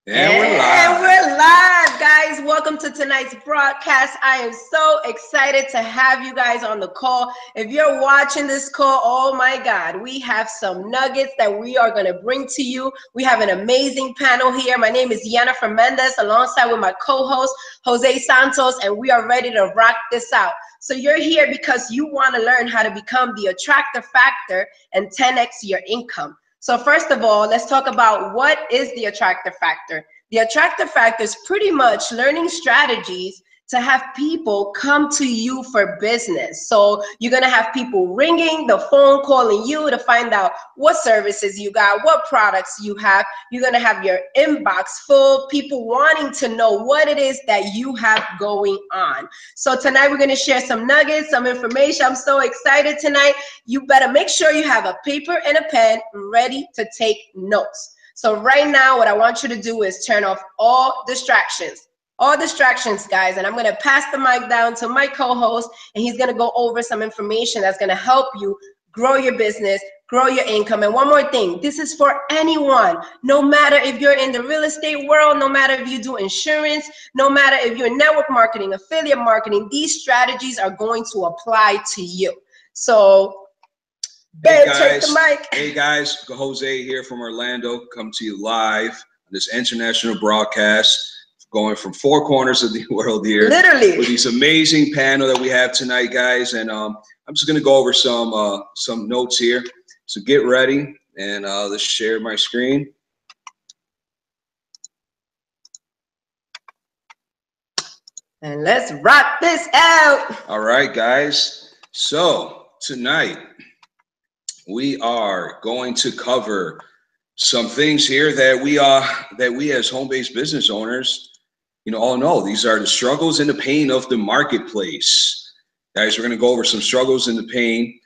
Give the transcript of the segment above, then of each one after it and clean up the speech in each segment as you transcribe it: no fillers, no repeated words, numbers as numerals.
And we're live, guys. Welcome to tonight's broadcast. I am so excited to have you guys on the call. If you're watching this call, oh my God, we have some nuggets that we are going to bring to you. We have an amazing panel here. My name is Jennifer Mendez, alongside with my co-host, Jose Santos, and we are ready to rock this out. So you're here because you want to learn how to become the attractor factor and 10x your income. So first of all, let's talk about what is the attractor factor. The attractor factor is pretty much learning strategies to have people come to you for business. So you're gonna have people ringing the phone, calling you to find out what services you got, what products you have. You're gonna have your inbox full, people wanting to know what it is that you have going on. So tonight we're gonna share some nuggets, some information. I'm so excited tonight. You better make sure you have a paper and a pen ready to take notes. So right now, what I want you to do is turn off all distractions. All distractions, guys, and I'm gonna pass the mic down to my co-host, and he's gonna go over some information that's gonna help you grow your business, grow your income. And one more thing, this is for anyone, no matter if you're in the real estate world, no matter if you do insurance, no matter if you're network marketing, affiliate marketing, these strategies are going to apply to you. So, hey guys, take the mic. Hey guys, Jose here from Orlando, come to you live on this international broadcast, going from four corners of the world here. Literally. With this amazing panel that we have tonight, guys. And I'm just gonna go over some notes here. So get ready and let's share my screen. And let's rock this out. All right, guys. So tonight we are going to cover some things here that we as home-based business owners, all know. These are the struggles and the pain of the marketplace. Guys, we're going to go over some struggles and the pain,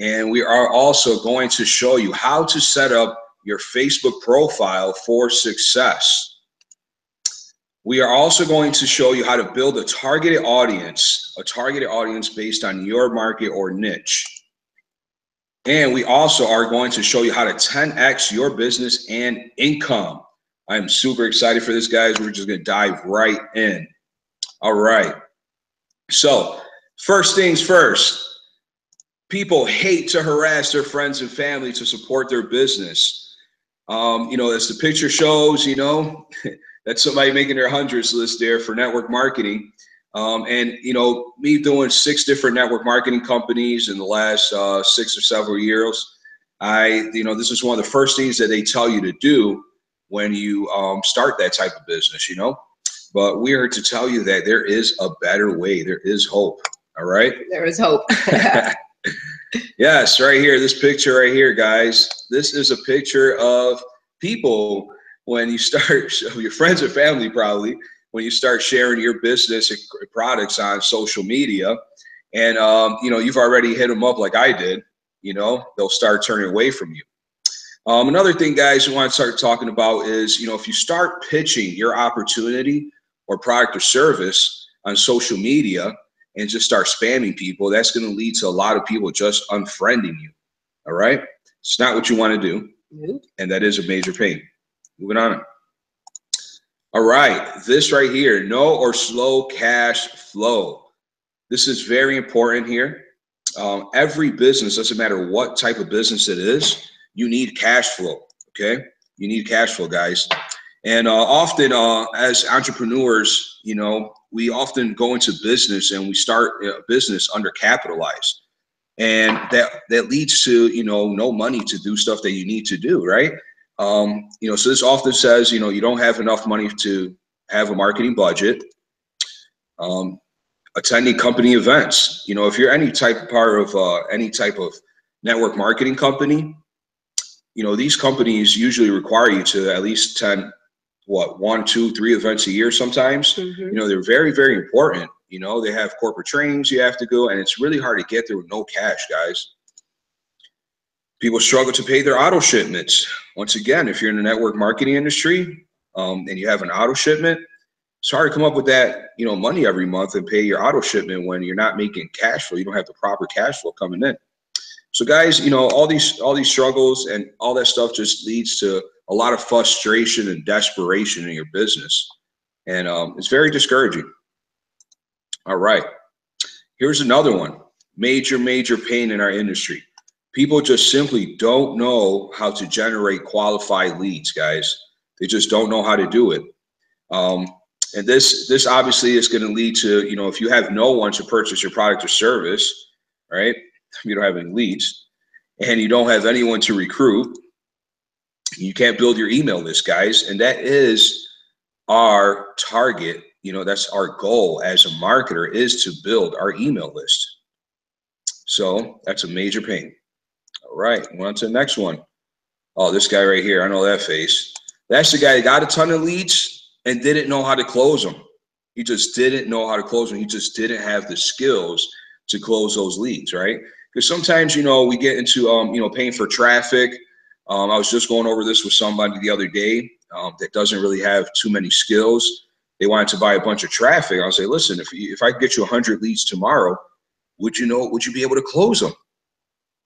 and we are also going to show you how to set up your Facebook profile for success. We are also going to show you how to build a targeted audience based on your market or niche. And we also are going to show you how to 10x your business and income. I'm super excited for this, guys. We're just going to dive right in. All right. So first things first, people hate to harass their friends and family to support their business. As the picture shows, that's somebody making their hundreds list there for network marketing. Me doing 6 different network marketing companies in the last 6 or several years, this is one of the first things that they tell you to do when you start that type of business, But we are to tell you that there is a better way. There is hope. All right. There is hope. Yes, right here. This picture right here, guys. This is a picture of people when you start, your friends and family probably, when you start sharing your business and products on social media, and you've already hit them up like I did, they'll start turning away from you. Another thing, guys, we want to start talking about is, if you start pitching your opportunity or product or service on social media and just start spamming people, that's going to lead to a lot of people just unfriending you. All right. It's not what you want to do. And that is a major pain. Moving on. All right, this right here, no or slow cash flow. This is very important here. Every business, doesn't matter what type of business it is, you need cash flow, okay? You need cash flow, guys. And often as entrepreneurs, we often go into business and we start a business undercapitalized. And that leads to, no money to do stuff that you need to do, right? So this often says, you don't have enough money to have a marketing budget, attending company events. If you're any type of part of any type of network marketing company, these companies usually require you to at least attend 1, 2, 3 events a year sometimes. They're very, very important. They have corporate trainings you have to go, and it's really hard to get there with no cash, guys. People struggle to pay their auto shipments. Once again, if you're in the network marketing industry and you have an auto shipment, it's hard to come up with that, money every month and pay your auto shipment when you're not making cash flow. You don't have the proper cash flow coming in. So guys, all these struggles and all that stuff just leads to a lot of frustration and desperation in your business. And it's very discouraging. All right. Here's another one. Major pain in our industry. People just simply don't know how to generate qualified leads, guys. They just don't know how to do it. And this obviously is going to lead to, you know, if you have no one to purchase your product or service, right? You don't have any leads and you don't have anyone to recruit. You can't build your email list, guys. And that is our target. You know, that's our goal as a marketer, is to build our email list. So that's a major pain. All right, on to the next one. Oh, this guy right here, I know that face. That's the guy that got a ton of leads and didn't know how to close them. He just didn't know how to close them. He just didn't have the skills to close those leads, right? Because sometimes, you know, we get into, you know, paying for traffic. I was just going over this with somebody the other day that doesn't really have too many skills. They wanted to buy a bunch of traffic. I'll say, listen, if I get you 100 leads tomorrow, would you be able to close them?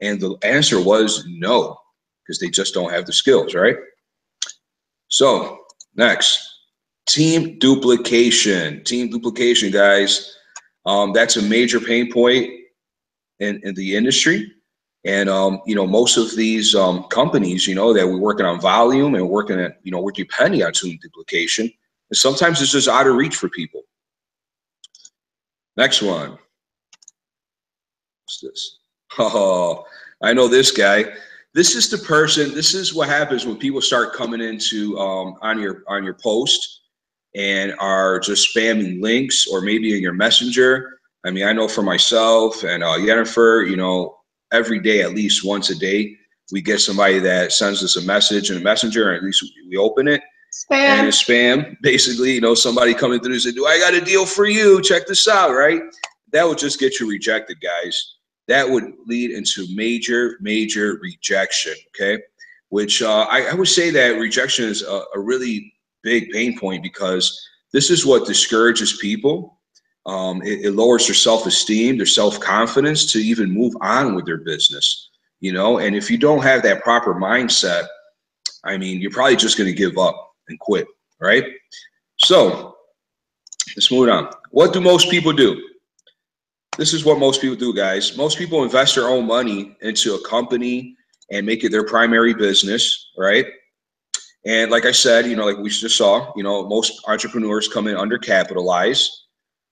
And the answer was no, because they just don't have the skills, right? So next, team duplication. Team duplication, guys. That's a major pain point in the industry. And, you know, most of these companies, you know, that we're working on volume and working at, you know, we're depending on team duplication. And sometimes it's just out of reach for people. Next one. What's this? Oh, I know this guy. This is the person. This is what happens when people start coming into on your post and are just spamming links, or maybe in your messenger. I mean, I know for myself and Jennifer, you know, every day, at least once a day, we get somebody that sends us a message in a messenger, and at least we open it. Spam. And it's spam, basically. You know, somebody coming through and say, "Do I got a deal for you? Check this out," right? That would just get you rejected, guys. That would lead into major rejection, okay? Which I would say that rejection is a really big pain point, because this is what discourages people. It lowers their self-esteem, their self-confidence to even move on with their business, you know? And if you don't have that proper mindset, I mean, you're probably just going to give up and quit, right? So let's move on. What do most people do? This is what most people do, guys. Most people invest their own money into a company and make it their primary business, right? And like I said, you know, like we just saw, you know, most entrepreneurs come in undercapitalized,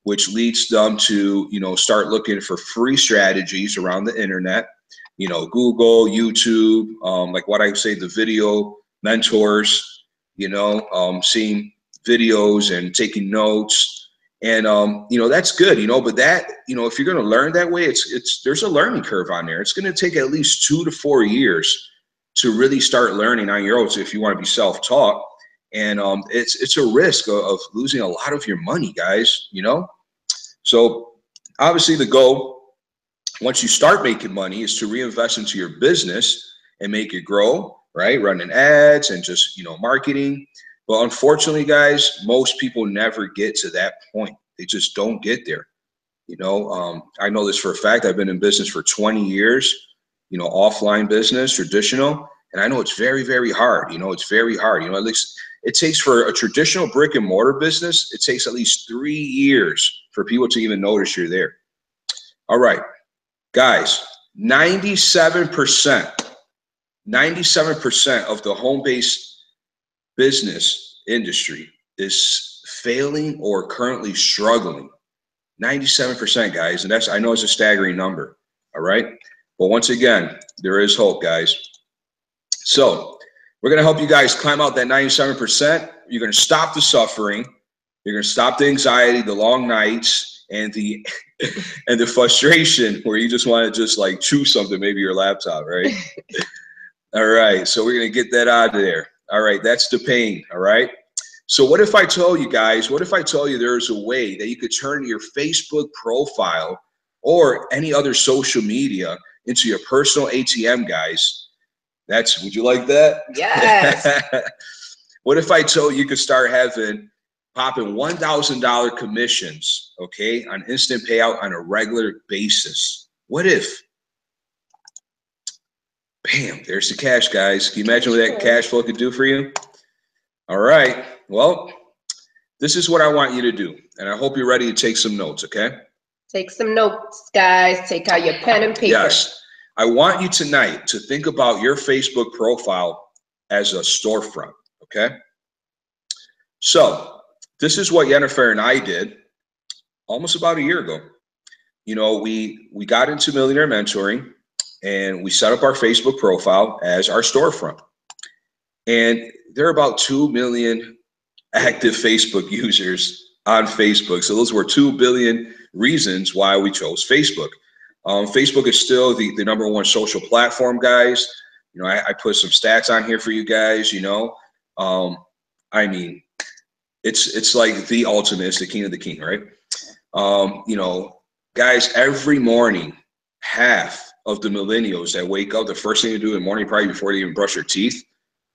which leads them to, you know, start looking for free strategies around the internet, you know, Google, YouTube, like what I say, the video mentors, you know, seeing videos and taking notes. And, you know, that's good, you know, but that, you know, if you're going to learn that way, there's a learning curve on there. It's going to take at least 2 to 4 years to really start learning on your own. So if you want to be self-taught, and it's a risk of losing a lot of your money, guys, you know? So obviously the goal, once you start making money, is to reinvest into your business and make it grow, right? Running ads and just, you know, marketing. But unfortunately, guys, most people never get to that point. They just don't get there. You know, I know this for a fact. I've been in business for 20 years, you know, offline business, traditional. And I know it's very hard. You know, it's very hard. You know, at least it takes, for a traditional brick and mortar business, it takes at least 3 years for people to even notice you're there. All right, guys, 97% of the home-based business industry is failing or currently struggling. 97%, guys, and I know it's a staggering number. All right, but once again, there is hope, guys. So we're gonna help you guys climb out that 97%. You're gonna stop the suffering. You're gonna stop the anxiety, the long nights, and the frustration where you just want to just like chew something, maybe your laptop, right? All right, so we're gonna get that out of there. All right, that's the pain, all right? So what if I told you guys, what if I told you there's a way that you could turn your Facebook profile or any other social media into your personal ATM, guys? Would you like that? Yes. What if I told you could start popping $1,000 commissions, okay, on instant payout on a regular basis? What if? Bam, there's the cash, guys. Can you imagine what that cash flow could do for you? All right. Well, this is what I want you to do. And I hope you're ready to take some notes, okay? Take some notes, guys. Take out your pen and paper. Yes. I want you tonight to think about your Facebook profile as a storefront, okay? So this is what Jennifer and I did almost about a year ago. You know, we got into Millionaire Mentoring, and we set up our Facebook profile as our storefront. And there are about 2 million active Facebook users on Facebook. So those were 2 billion reasons why we chose Facebook. Facebook is still the #1 social platform, guys. You know, I put some stats on here for you guys, you know. I mean, it's like the ultimate, it's the king of the king, right? You know, guys, every morning, half of the millennials that wake up, the first thing they do in the morning, probably before they even brush their teeth,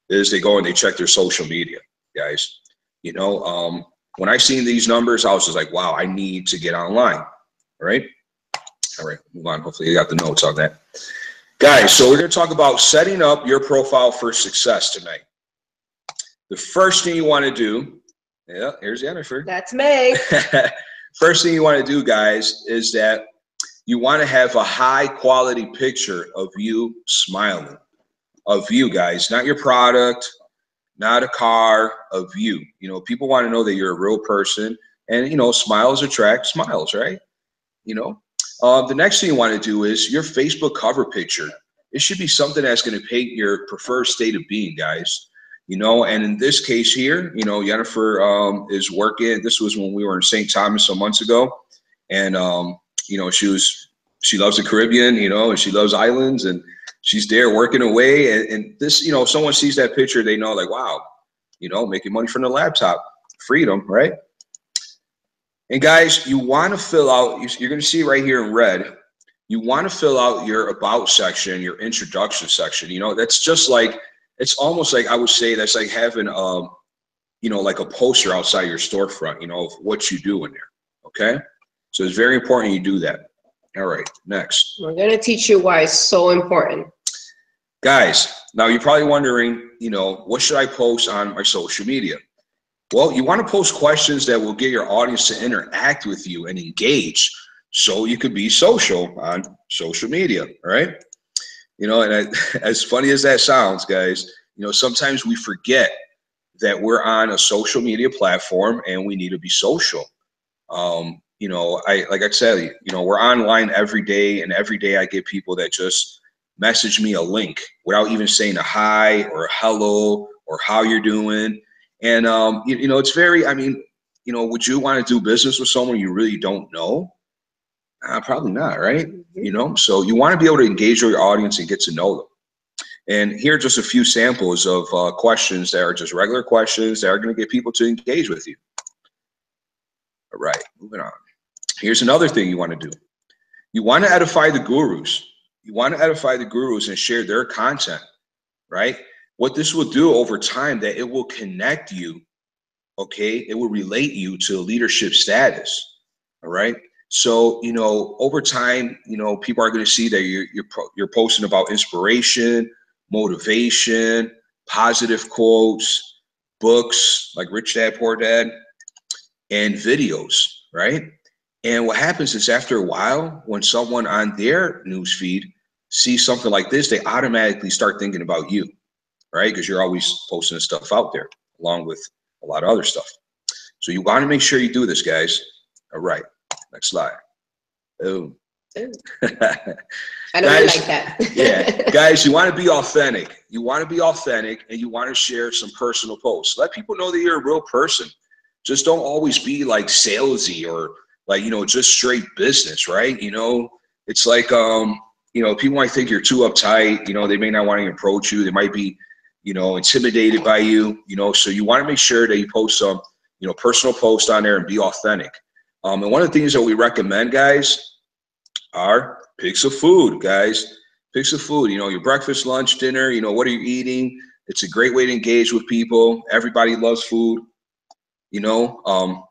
is they go and they check their social media, guys. You know, when I seen these numbers, I was just like, wow, I need to get online, right? All right, move on. Hopefully you got the notes on that. Guys, so we're going to talk about setting up your profile for success tonight. The first thing you want to do, yeah, here's Jennifer. That's me. First thing you want to do, guys, is that you want to have a high quality picture of you smiling, of you, guys, not your product, not a car, of you. You know, people want to know that you're a real person, and, you know, smiles attract smiles, right? You know, the next thing you want to do is your Facebook cover picture. It should be something that's going to paint your preferred state of being, guys. You know, and in this case here, you know, Jennifer is working. This was when we were in St. Thomas some months ago. And, you know, she loves the Caribbean, you know, and she loves islands, and she's there working away. And this, you know, if someone sees that picture, they know, like, wow, you know, making money from the laptop, freedom, right? And guys, you want to fill out, you're going to see right here in red, you want to fill out your about section, your introduction section. You know, that's just like, it's almost like, I would say that's like having, you know, like a poster outside your storefront, you know, of what you do in there. Okay. So it's very important you do that. All right. Next. We're going to teach you why it's so important. Guys, now you're probably wondering, you know, what should I post on my social media? Well, you want to post questions that will get your audience to interact with you and engage, so you could be social on social media, right? You know, and as funny as that sounds, guys, you know, sometimes we forget that we're on a social media platform and we need to be social. You know, like I said, you know, we're online every day, and every day I get people that just message me a link without even saying a hi or a hello or how you're doing. And, you know, it's very, I mean, you know, would you want to do business with someone you really don't know? Probably not, right? You know, so you want to be able to engage with your audience and get to know them. And here are just a few samples of questions that are just regular questions that are going to get people to engage with you. All right, moving on. Here's another thing you want to do. You want to edify the gurus. You want to edify the gurus and share their content, right? What this will do over time, that it will connect you, okay? It will relate you to leadership status, all right? So, you know, over time, you know, people are going to see that you're posting about inspiration, motivation, positive quotes, books like Rich Dad, Poor Dad, and videos, right? And what happens is, after a while, when someone on their news feed sees something like this, they automatically start thinking about you, right? Because you're always posting stuff out there along with a lot of other stuff. So you want to make sure you do this, guys. All right. Next slide. Boom. I don't really like that. Yeah, guys, you want to be authentic. You want to be authentic, and you want to share some personal posts. Let people know that you're a real person. Just don't always be like salesy or like, you know, just straight business, right? You know, it's like, you know, people might think you're too uptight. You know, they may not want to approach you. They might be, you know, intimidated by you, you know, so you want to make sure that you post some, you know, personal post on there and be authentic. And one of the things that we recommend, guys, are pics of food, guys. Pics of food, you know, your breakfast, lunch, dinner, you know, what are you eating? It's a great way to engage with people. Everybody loves food, you know.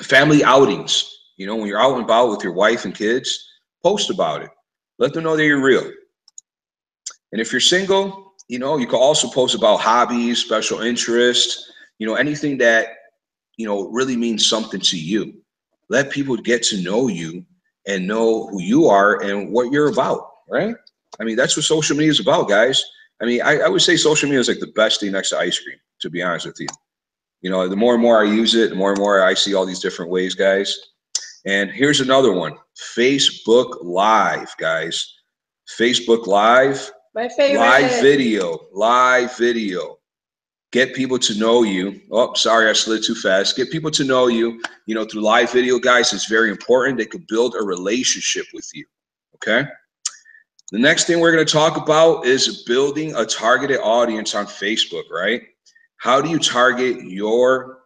Family outings, you know, when you're out and about with your wife and kids, post about it. Let them know that you're real. And if you're single, you know, you can also post about hobbies, special interests, you know, anything that, you know, really means something to you. Let people get to know you and know who you are and what you're about, right? I mean, that's what social media is about, guys. I mean, I would say social media is like the best thing next to ice cream, to be honest with you. You know, the more and more I use it, the more and more I see all these different ways, guys. And here's another one, Facebook Live, guys. Facebook Live, My favorite. live video. Get people to know you. Oh, sorry, I slid too fast. Get people to know you, you know, through live video, guys. It's very important. They could build a relationship with you, okay? The next thing we're going to talk about is building a targeted audience on Facebook, right? How do you target your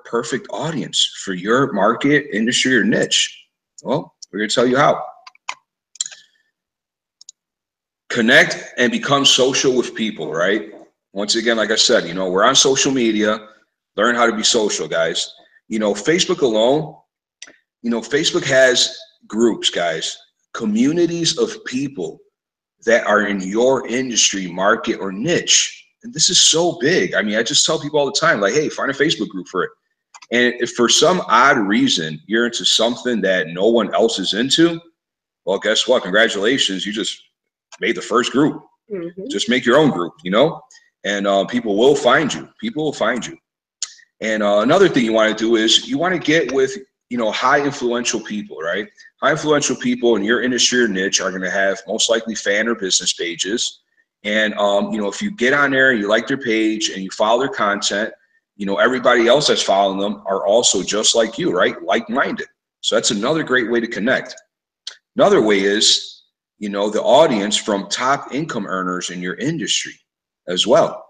perfect audience for your market, industry, or niche? Well, we're going to tell you how. Connect and become social with people, right? Once again, like I said, you know, we're on social media. Learn how to be social, guys. You know, Facebook alone, you know, Facebook has groups, guys, communities of people that are in your industry, market, or niche. And this is so big. I mean, I just tell people all the time, like, hey, find a Facebook group for it. And if for some odd reason you're into something that no one else is into, well, guess what? Congratulations. You just made the first group. Just make your own group, you know, and people will find you. People will find you. And another thing you want to do is you want to get with, you know, high influential people, right? High influential people in your industry or niche are going to have most likely fan or business pages. And, you know, if you get on there and you like their page and you follow their content, you know, everybody else that's following them are also just like you, right? Like-minded. So that's another great way to connect. Another way is, you know, the audience from top income earners in your industry as well.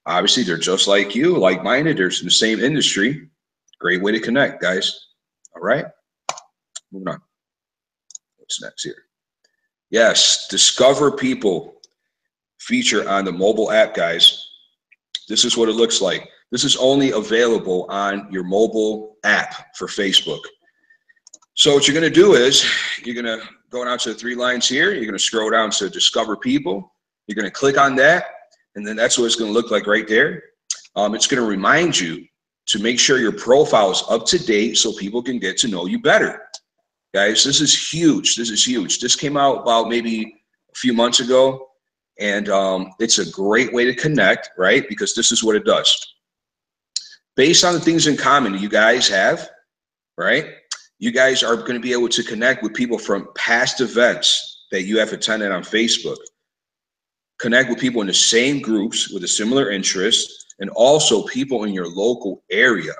Obviously, they're just like you, like-minded. They're in the same industry. Great way to connect, guys. All right, moving on. What's next here? Yes, discover people feature on the mobile app, guys. This is what it looks like. This is only available on your mobile app for Facebook. So what you're going to do is you're going to go down to the three lines here. You're going to scroll down to discover people. You're going to click on that. And then that's what it's going to look like right there. It's going to remind you to make sure your profile is up to date so people can get to know you better. Guys, this is huge. This is huge. This came out about maybe a few months ago. And it's a great way to connect, right? Because this is what it does. Based on the things in common you guys have, right? You guys are going to be able to connect with people from past events that you have attended on Facebook. Connect with people in the same groups with a similar interest, and also people in your local area.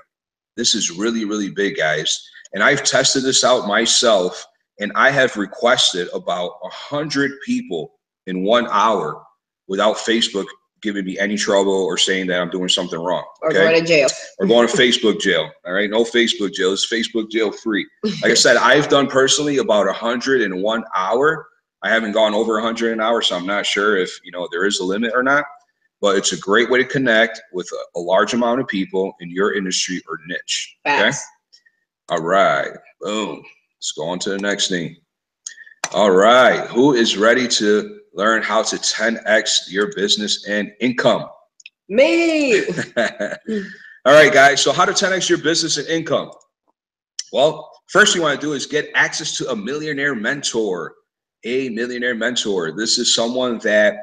This is really, really big, guys. And I've tested this out myself, and I have requested about 100 people in 1 hour without Facebook giving me any trouble or saying that I'm doing something wrong. Okay? Or going to jail. Or going to Facebook jail. All right, no Facebook jail. It's Facebook jail free. Like I said, I've done personally about 100 in 1 hour. I haven't gone over 100 an hour, so I'm not sure if, you know, there is a limit or not. But it's a great way to connect with a large amount of people in your industry or niche. Okay. All right. Boom. Let's go on to the next thing. All right. Who is ready to learn how to 10x your business and income? Me. All right, guys. So how to 10x your business and income? Well, first you want to do is get access to a millionaire mentor. A millionaire mentor. This is someone that,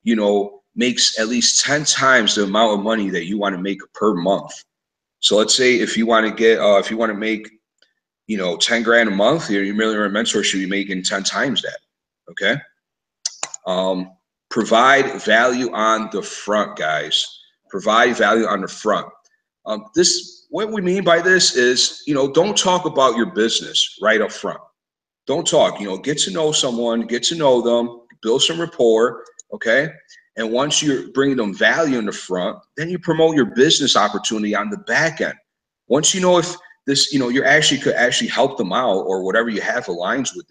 you know, makes at least 10 times the amount of money that you want to make per month. So let's say if you want to get, if you want to make, you know, 10 grand a month, your millionaire mentor should be making 10 times that. Okay. Provide value on the front, guys. Provide value on the front. What we mean by this is, you know, don't talk about your business right up front. Don't talk, you know, get to know someone, get to know them, build some rapport, okay? And once you're bringing them value in the front, then you promote your business opportunity on the back end. Once you know if this, you know, you actually could actually help them out or whatever you have aligns with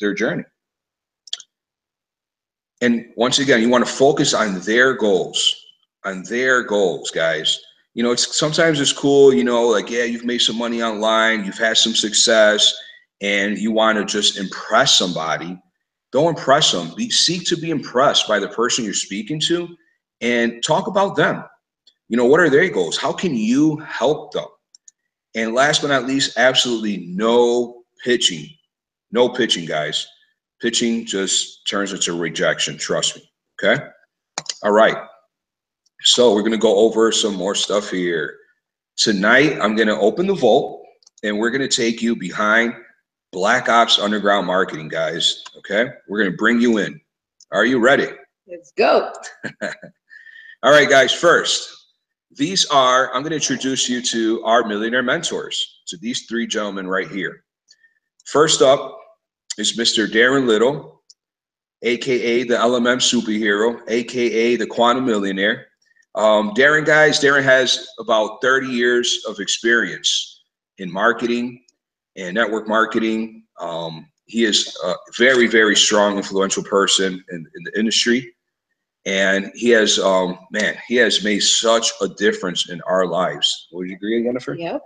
their journey. And once again, you want to focus on their goals, guys. You know, sometimes it's cool, you know, like, yeah, you've made some money online, you've had some success, and you want to just impress somebody. Don't impress them. Seek to be impressed by the person you're speaking to, and talk about them. You know, what are their goals? How can you help them? And last but not least, absolutely no pitching. No pitching, guys. Pitching just turns into rejection. Trust me. Okay. All right. So we're going to go over some more stuff here. Tonight, I'm going to open the vault, and we're going to take you behind Black Ops Underground Marketing, guys. Okay. We're going to bring you in. Are you ready? Let's go. All right, guys. First, I'm going to introduce you to our millionaire mentors, to these three gentlemen right here. First up is Mr. Darren Little, AKA the LMM superhero, AKA the quantum millionaire. Darren has about 30 years of experience in marketing and network marketing. He is a very, very strong, influential person in the industry. And he has, he has made such a difference in our lives. Would you agree, Jennifer? Yep.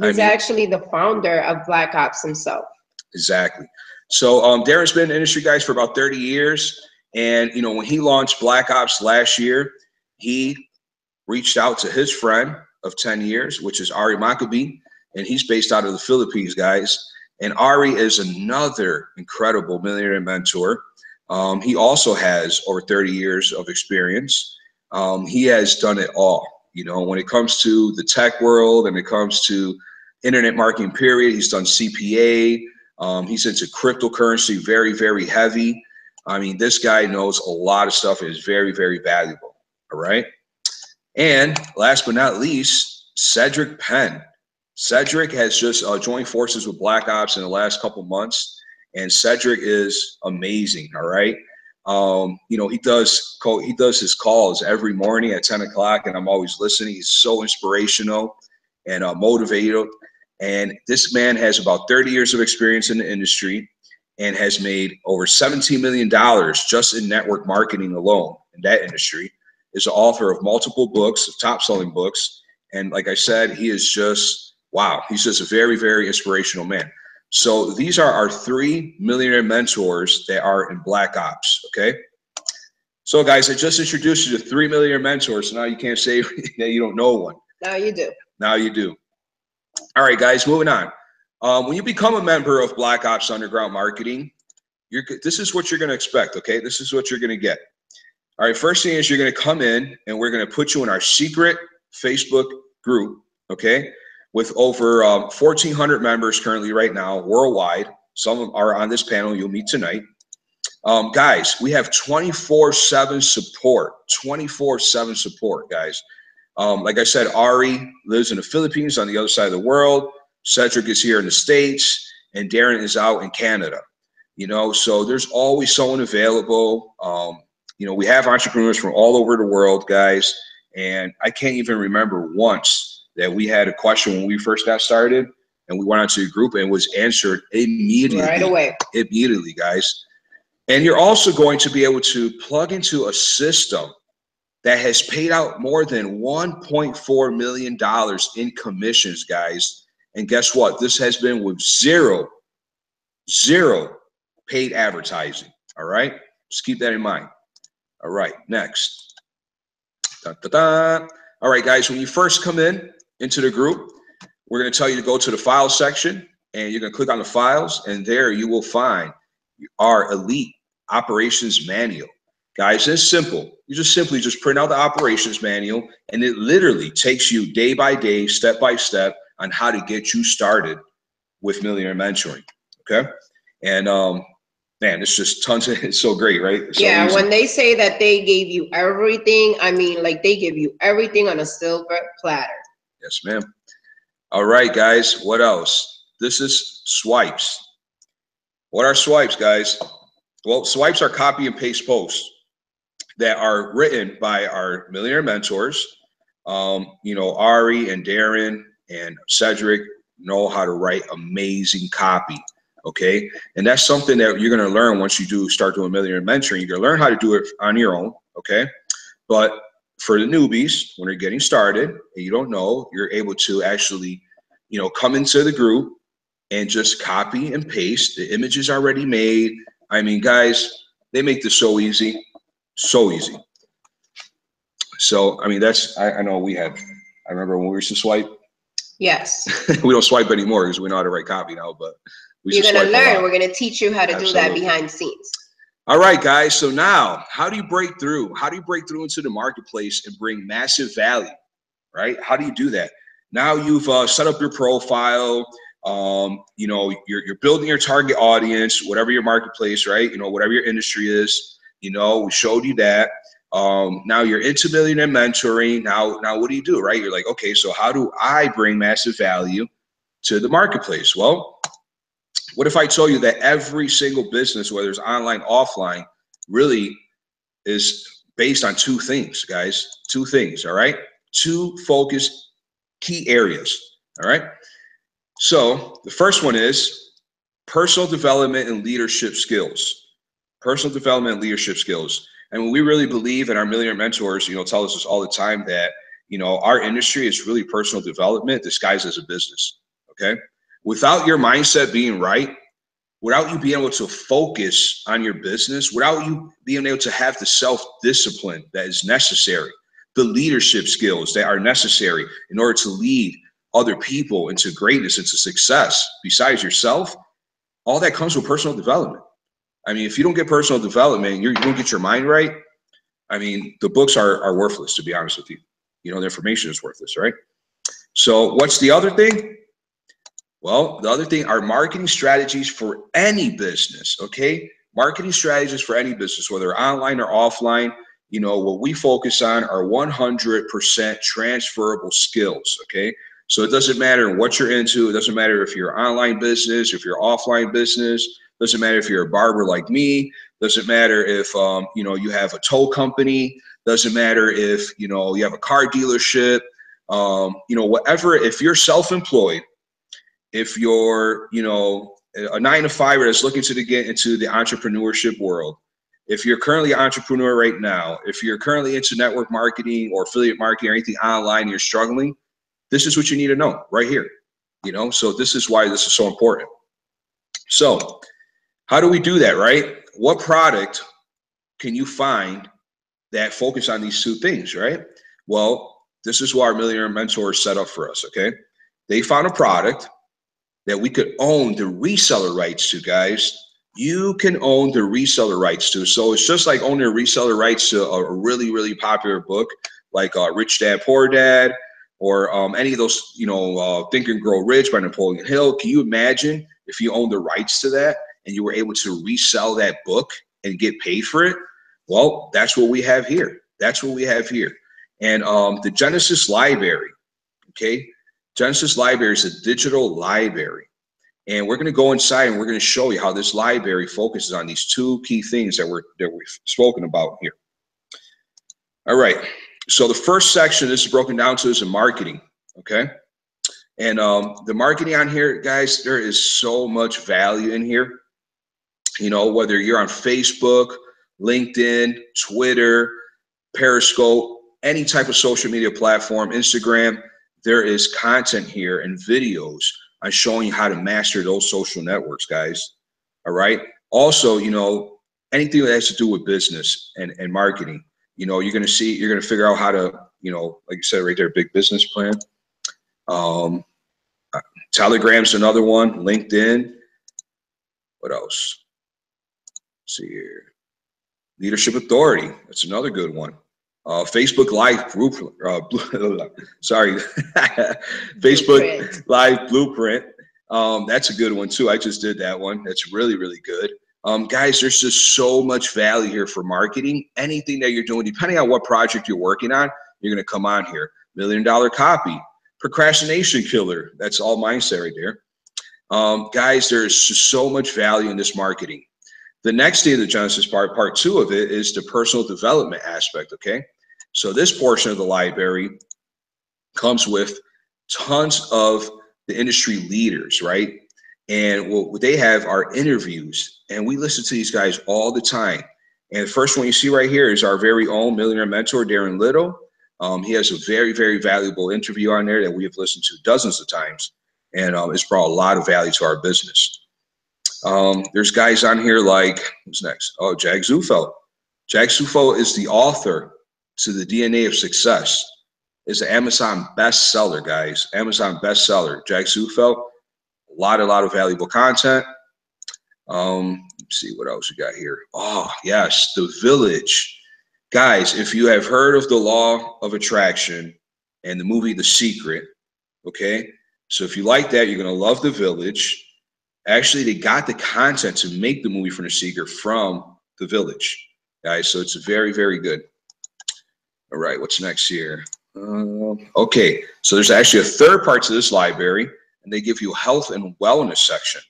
He's actually the founder of Black Ops himself. Exactly. So Darren's been in the industry, guys, for about 30 years. And, you know, when he launched Black Ops last year, he reached out to his friend of 10 years, which is Ari Maccabee. And he's based out of the Philippines, guys. And Ari is another incredible millionaire mentor. He also has over 30 years of experience. He has done it all. You know, when it comes to the tech world and it comes to internet marketing, period, he's done CPA. He's into cryptocurrency, very, very heavy. I mean, this guy knows a lot of stuff and is very, very valuable. All right. And last but not least, Cedric Penn. Cedric has just joined forces with Black Ops in the last couple months. And Cedric is amazing. All right. You know, he does his calls every morning at 10 o'clock, and I'm always listening. He's so inspirational and motivated. And this man has about 30 years of experience in the industry and has made over $17 million just in network marketing alone in that industry. Is the author of multiple books, top-selling books. And like I said, he is just, wow, he's just a very, very inspirational man. So these are our three millionaire mentors that are in Black Ops, okay? So guys, I just introduced you to 3 millionaire mentors, so now you can't say that you don't know one. Now you do. Now you do. All right, guys, moving on. When you become a member of Black Ops Underground Marketing, this is what you're going to expect, okay? This is what you're going to get. All right, first thing is you're going to come in, and we're going to put you in our secret Facebook group, okay? With over 1,400 members currently right now worldwide. Some are on this panel you'll meet tonight. Guys, we have 24/7 support, 24/7 support, guys. Like I said, Ari lives in the Philippines on the other side of the world. Cedric is here in the States, and Darren is out in Canada. You know, so there's always someone available. You know, we have entrepreneurs from all over the world, guys, and I can't even remember once that we had a question when we first got started and we went out to the group and it was answered immediately. Right away. Immediately, guys. And you're also going to be able to plug into a system that has paid out more than $1.4 million in commissions, guys. And guess what? This has been with zero paid advertising. All right. Just keep that in mind. All right. Next. Da, da, da. All right, guys. When you first come into the group, we're going to tell you to go to the files section, and you're going to click on the files, and there you will find our elite operations manual. Guys, it's simple. You just simply print out the operations manual, and it literally takes you day by day, step by step on how to get you started with Millionaire Mentoring. Okay. And man, it's just tons of, it's so great, right? It's yeah, so when they say that they gave you everything, I mean, like they give you everything on a silver platter. Yes, ma'am. All right, guys, what else? This is swipes. What are swipes, guys? Well, swipes are copy and paste posts that are written by our millionaire mentors. You know, Ari and Darren and Cedric know how to write amazing copy. Okay. And that's something that you're going to learn once you start doing millionaire mentoring. You're going to learn how to do it on your own. Okay. But for the newbies, when you're getting started and you don't know, you're able to actually, you know, come into the group and just copy and paste. The image is already made. I mean, guys, they make this so easy, so easy. So, I mean, I know I remember when we used to swipe. Yes. We don't swipe anymore because we know how to write copy now, but we You're used to going to swipe a learn. lot. We're going to teach you how to do that behind the scenes. All right, guys. So now, how do you break through? How do you break through into the marketplace and bring massive value, right? How do you do that? Now you've set up your profile. You know, you're building your target audience, whatever your marketplace, right? You know, whatever your industry is. You know, we showed you that. Now you're into Millionaire mentoring. Now what do you do, right? You're like, okay, so how do I bring massive value to the marketplace? Well, what if I told you that every single business, whether it's online, offline, really is based on two things, guys? Two things, all right? Two focused key areas, all right? So the first one is personal development and leadership skills. Personal development and leadership skills. And we really believe, and our Millionaire mentors, you know, tell us this all the time, that, you know, our industry is really personal development disguised as a business, okay? Without your mindset being right, without you being able to focus on your business, without you being able to have the self-discipline that is necessary, the leadership skills that are necessary in order to lead other people into greatness, into success, besides yourself, all that comes with personal development. I mean, if you don't get personal development, you don't get your mind right, I mean, the books are worthless, to be honest with you. You know, the information is worthless, right? So what's the other thing? Well, the other thing are marketing strategies for any business, okay? Marketing strategies for any business, whether online or offline. You know, what we focus on are 100% transferable skills, okay? So it doesn't matter what you're into. It doesn't matter if you're online business, if you're offline business. Doesn't matter if you're a barber like me. Doesn't matter if, you know, you have a tow company. Doesn't matter if, you know, you have a car dealership. You know, whatever, if you're self-employed, if you're, you know, a 9-to-5er that's looking to get into the entrepreneurship world, if you're currently an entrepreneur right now, if you're currently into network marketing or affiliate marketing or anything online and you're struggling, this is what you need to know right here. You know, so this is why this is so important. So how do we do that, right? What product can you find that focus on these two things, right? Well, this is what our Millionaire mentors set up for us, okay? They found a product that we could own the reseller rights to, guys. You can own the reseller rights to. So it's just like owning the reseller rights to a really, really popular book like Rich Dad, Poor Dad, or any of those, you know, Think and Grow Rich by Napoleon Hill. Can you imagine if you owned the rights to that and you were able to resell that book and get paid for it? Well, that's what we have here. That's what we have here. And the Genesis Library, okay? Genesis Library is a digital library. And we're going to go inside and we're going to show you how this library focuses on these two key things that we've spoken about here. All right. So the first section, this is broken down to, is in marketing, okay? And the marketing on here, guys, there is so much value in here. You know, whether you're on Facebook, LinkedIn, Twitter, Periscope, any type of social media platform, Instagram, there is content here and videos on showing you how to master those social networks, guys. All right. Also, you know, anything that has to do with business and marketing, you know, you're going to figure out how to, you know, like you said right there, big business plan. Telegram's another one, LinkedIn. What else? Let's see here. Leadership Authority. That's another good one. Facebook Live Blueprint. Facebook Live Blueprint. That's a good one too. I just did that one. That's really, really good. Guys, there's just so much value here for marketing. Anything that you're doing, depending on what project you're working on, you're going to come on here. $1 Million Copy. Procrastination Killer. That's all mindset right there. Guys, there's just so much value in this marketing. The next day of the Genesis part two of it, is the personal development aspect, okay? So this portion of the library comes with tons of the industry leaders, right? And what they have are interviews, and we listen to these guys all the time. And the first one you see right here is our very own Millionaire mentor, Darren Little. He has a very, very valuable interview on there that we have listened to dozens of times, and it's brought a lot of value to our business. There's guys on here like, who's next? Oh, Jag Zufel. Jag Zufel is the author to The DNA of Success. It's an Amazon bestseller, guys. Amazon bestseller. Jag Zufel. A lot of valuable content. Let's see what else we got here. Oh, yes, The Village. Guys, if you have heard of the law of attraction and the movie The Secret, okay? So if you like that, you're going to love The Village. Actually, they got the content to make the movie from The Secret from The Village, guys. So it's very, very good. All right, what's next here? Okay, so there's actually a third part to this library, and they give you a health and wellness section.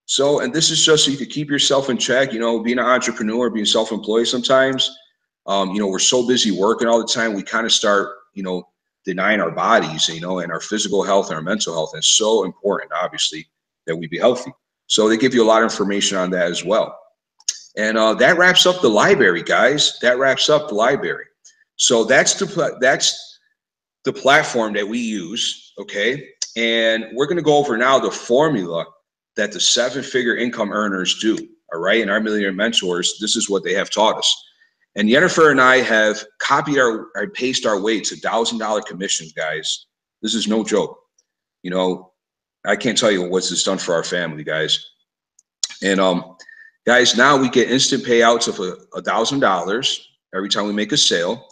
So, and this is just so you can keep yourself in check. You know, being an entrepreneur, being self-employed sometimes, you know, we're so busy working all the time, we kind of start, you know, denying our bodies, you know, and our physical health and our mental health. And it's so important, obviously, that we be healthy. So they give you a lot of information on that as well. And that wraps up the library, guys. That wraps up the library. So that's the platform that we use, okay? And we're going to go over now the formula that the 7-figure income earners do, all right? And our Millionaire mentors, this is what they have taught us. And Jennifer and I have copied pasted our way to $1,000 commissions, guys. This is no joke. You know, I can't tell you what this done for our family, guys. And guys, now we get instant payouts of $1,000 every time we make a sale.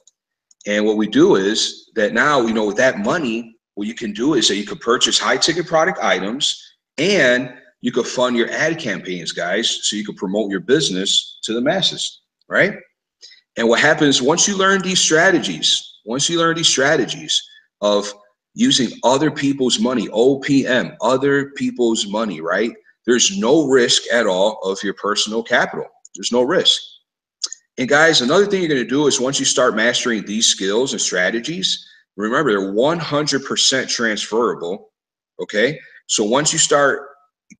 And what we do is that now, you know, with that money, what you can do is that you can purchase high ticket product items, and you can fund your ad campaigns, guys, so you can promote your business to the masses, right? And what happens once you learn these strategies, of using other people's money, OPM, other people's money, right? There's no risk at all of your personal capital. There's no risk. And guys, another thing you're going to do is once you start mastering these skills and strategies, remember they're 100% transferable, okay? So once you start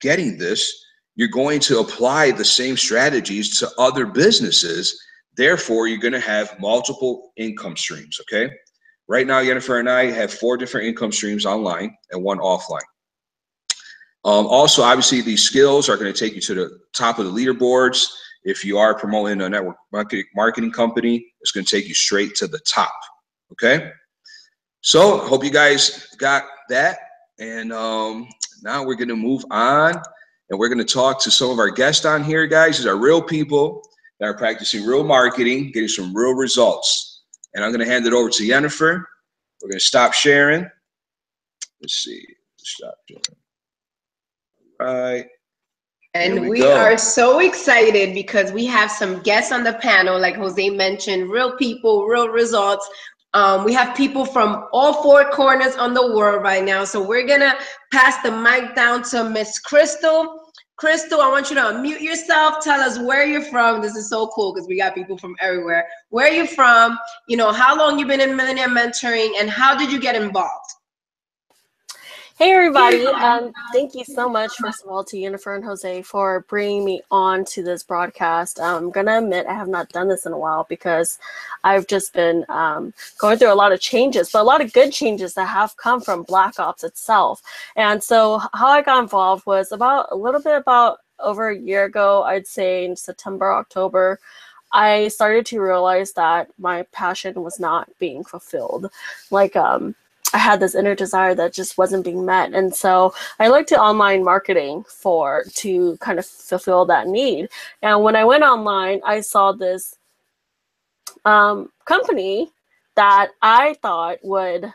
getting this, you're going to apply the same strategies to other businesses. Therefore, you're going to have multiple income streams, okay? Right now, Jennifer and I have 4 different income streams online and 1 offline. Also, obviously, these skills are going to take you to the top of the leaderboards. If you are promoting a network marketing company, it's going to take you straight to the top, okay? So I hope you guys got that. And now we're going to move on, and we're going to talk to some of our guests on here, guys. These are real people that are practicing real marketing, getting some real results. And I'm going to hand it over to Jennifer. We're going to stop sharing. Let's see. Stop sharing. All right. And we are so excited because we have some guests on the panel, like Jose mentioned, real people, real results. We have people from all 4 corners on the world right now. So we're going to pass the mic down to Miss Crystal. Crystal, I want you to unmute yourself. Tell us where you're from. This is so cool because we got people from everywhere. Where are you from? You know, how long you've been in Millionaire Mentoring, and how did you get involved? Hey everybody, thank you so much, first of all, to Jennifer and Jose for bringing me on to this broadcast. I'm going to admit I have not done this in a while because I've just been going through a lot of changes, but a lot of good changes that have come from Black Ops itself. And so how I got involved was a little bit about over a year ago, I'd say in September, October. I started to realize that my passion was not being fulfilled. Like, I had this inner desire that just wasn't being met. And so I looked at online marketing to kind of fulfill that need. And when I went online, I saw this company that I thought would